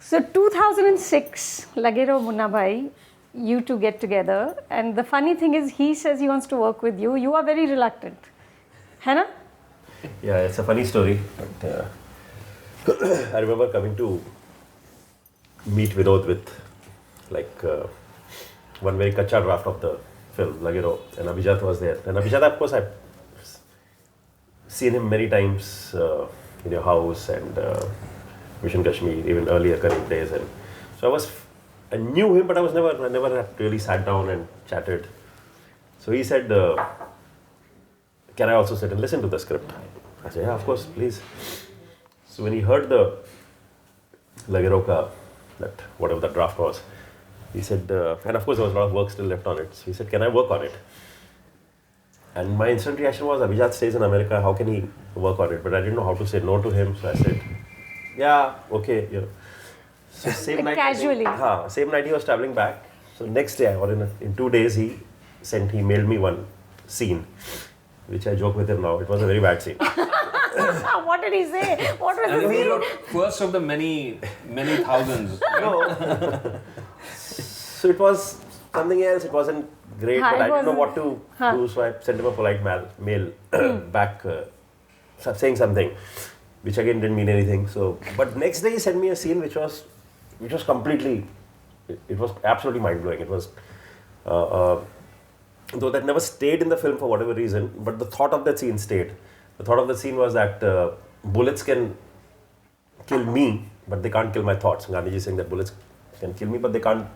So 2006, Lagero Munna Bhai, you two get together, and the funny thing is, he says he wants to work with you. You are very reluctant, है ना? Yeah, it's a funny story. But, I remember coming to meet Vinod with one very kacha draft of the film, Lagero, and Abhijat was there. And Abhijat, of course, I've seen him many times in your house and Mission Kashmir, even earlier Kareem days. And so I knew him, but I never had really sat down and chatted. So he said, can I also sit and listen to the script? I said, yeah, of course, please. So when he heard the Lagero ka, that whatever the draft was, he said, and of course there was a lot of work still left on it. So he said, can I work on it? And my instant reaction was, Abhijat stays in America, how can he work on it? But I didn't know how to say no to him, so I said, yeah, okay. You know. So same night, casually. Same night he was traveling back. So next day, or in 2 days, he mailed me one scene, which I joke with him now. It was a very bad scene. What did he say? What was the He scene? wrote first of the many thousands. No. So it was something else. It wasn't great, but I didn't know what to do. So I sent him a polite mail back saying something, which again didn't mean anything. So, but next day he sent me a scene which was completely, it was absolutely mind blowing. It was, though that never stayed in the film for whatever reason, but the thought of that scene stayed. The thought of the scene was that bullets can kill me, but they can't kill my thoughts. Gandhiji saying that bullets can kill me, but they can't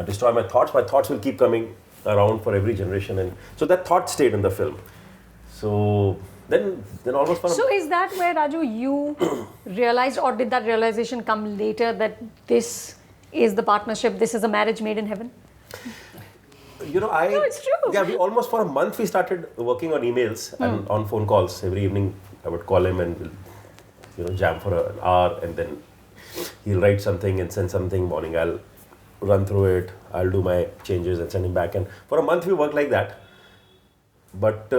destroy my thoughts. My thoughts will keep coming around for every generation, and so that thought stayed in the film. So then almost for So is that where, Raju, you realized, or did that realization come later, that this is the partnership, this is a marriage made in heaven? You know, No, it's true. Yeah, we almost for a month we started working on emails and on phone calls. Every evening I would call him and jam for an hour, and then he'll write something and send something. Morning I'll run through it. I'll do my changes and send him back. And for a month we worked like that. But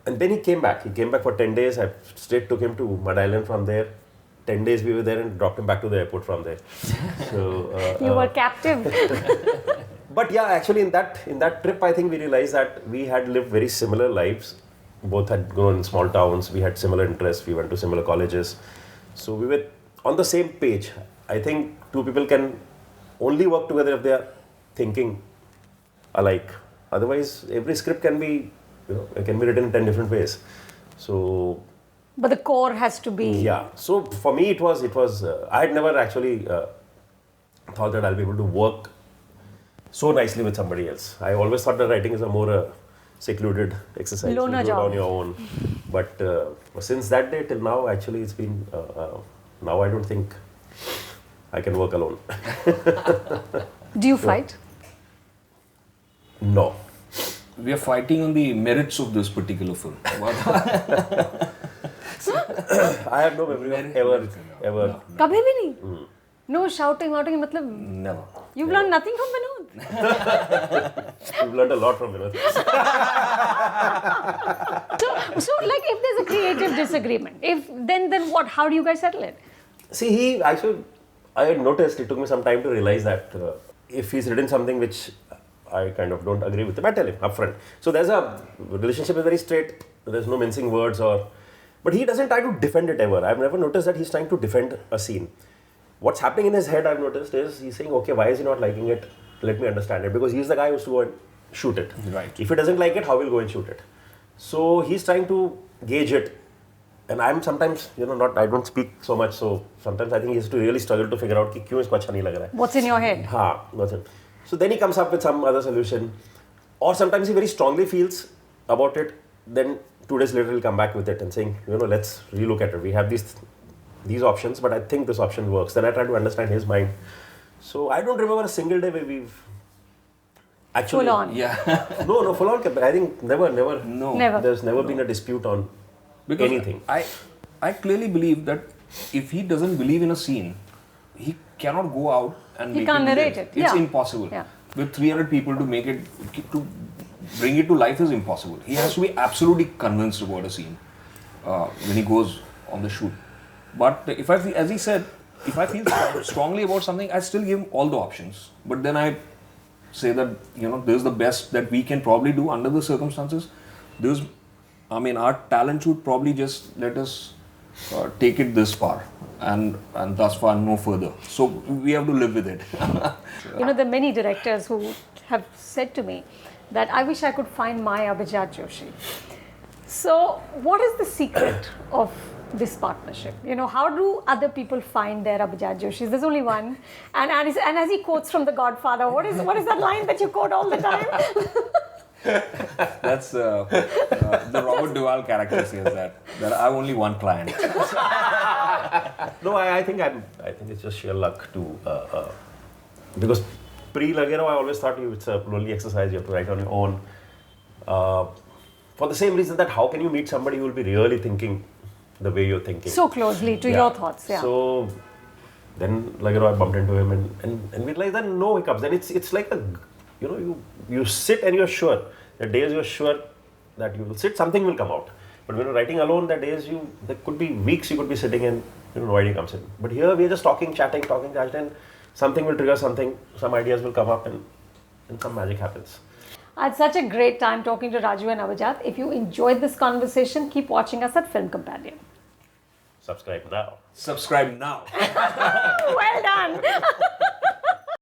and then he came back. He came back for 10 days. I straight took him to Mud Island from there. 10 days we were there and dropped him back to the airport from there. So You were captive. But yeah, actually in that trip, I think we realized that we had lived very similar lives. Both had grown in small towns. We had similar interests. We went to similar colleges. So we were on the same page. I think two people can only work together if they are thinking alike. Otherwise, every script can be, can be written in 10 different ways. So. But the core has to be. Yeah. So for me, it was. I had never actually thought that I'll be able to work so nicely with somebody else. I always thought that writing is a more secluded exercise. Loner you do it job. on your own. But since that day till now, actually, it's been. Now I don't think I can work alone. Do you fight? No. We are fighting on the merits of this particular film. I have no memory of ever. Kabhi bhi nahi? No shouting, matlab. Never. You've learned nothing from Vinod. You've learned a lot from Vinod. So like if there's a creative disagreement, then what? How do you guys settle it? See, I had noticed, it took me some time to realize that if he's written something which I kind of don't agree with him, I tell him upfront. So there's a relationship is very straight, there's no mincing words but he doesn't try to defend it ever. I've never noticed that he's trying to defend a scene. What's happening in his head, I've noticed, is he's saying, okay, why is he not liking it? Let me understand it. Because he's the guy who's to go and shoot it. Right. If he doesn't like it, how will he go and shoot it? So he's trying to gauge it. And I'm sometimes, I don't speak so much. So sometimes I think he has to really struggle to figure out कि क्यों इसको अच्छा नहीं लग रहा है. What's in your head? What's it? So then he comes up with some other solution. Or sometimes he very strongly feels about it. Then 2 days later he'll come back with it and saying, let's relook at it. We have these options, but I think this option works. Then I try to understand his mind. So I don't remember a single day where we've actually... Full on. Yeah. No, full on. I think never. No. Never. There's never been a dispute on anything. I clearly believe that if he doesn't believe in a scene, he cannot go out and He make can't it narrate live. it. It's Yeah. impossible. Yeah. With 300 people to bring it to life is impossible. He has to be absolutely convinced about a scene when he goes on the shoot. But as he said, if I feel strongly about something, I still give all the options. But then I say that, this is the best that we can probably do under the circumstances. Our talent should probably just let us take it this far and thus far no further. So we have to live with it. There are many directors who have said to me that I wish I could find my Abhijat Joshi. So what is the secret of this partnership? How do other people find their Abhijat Joshis? There's only one. And as he quotes from The Godfather, what is that line that you quote all the time? That's the Robert Duvall character says that I have only one client. No, I think it's just sheer luck to because pre-Lagero I always thought it's a lonely exercise. You have to write on your own. For the same reason that how can you meet somebody who will be really thinking the way you're thinking so closely to your thoughts. Yeah. So then Lagero I bumped into him and we like then no hiccups. Then it's like you sit and you're sure. The days you're sure that you will sit, something will come out. But when you're writing alone, there could be weeks you could be sitting and no idea comes in. But here we are just talking, chatting, and something will trigger something, some ideas will come up and some magic happens. I had such a great time talking to Raju and Abhijat. If you enjoyed this conversation, keep watching us at Film Companion. Subscribe now. Subscribe now. Well done.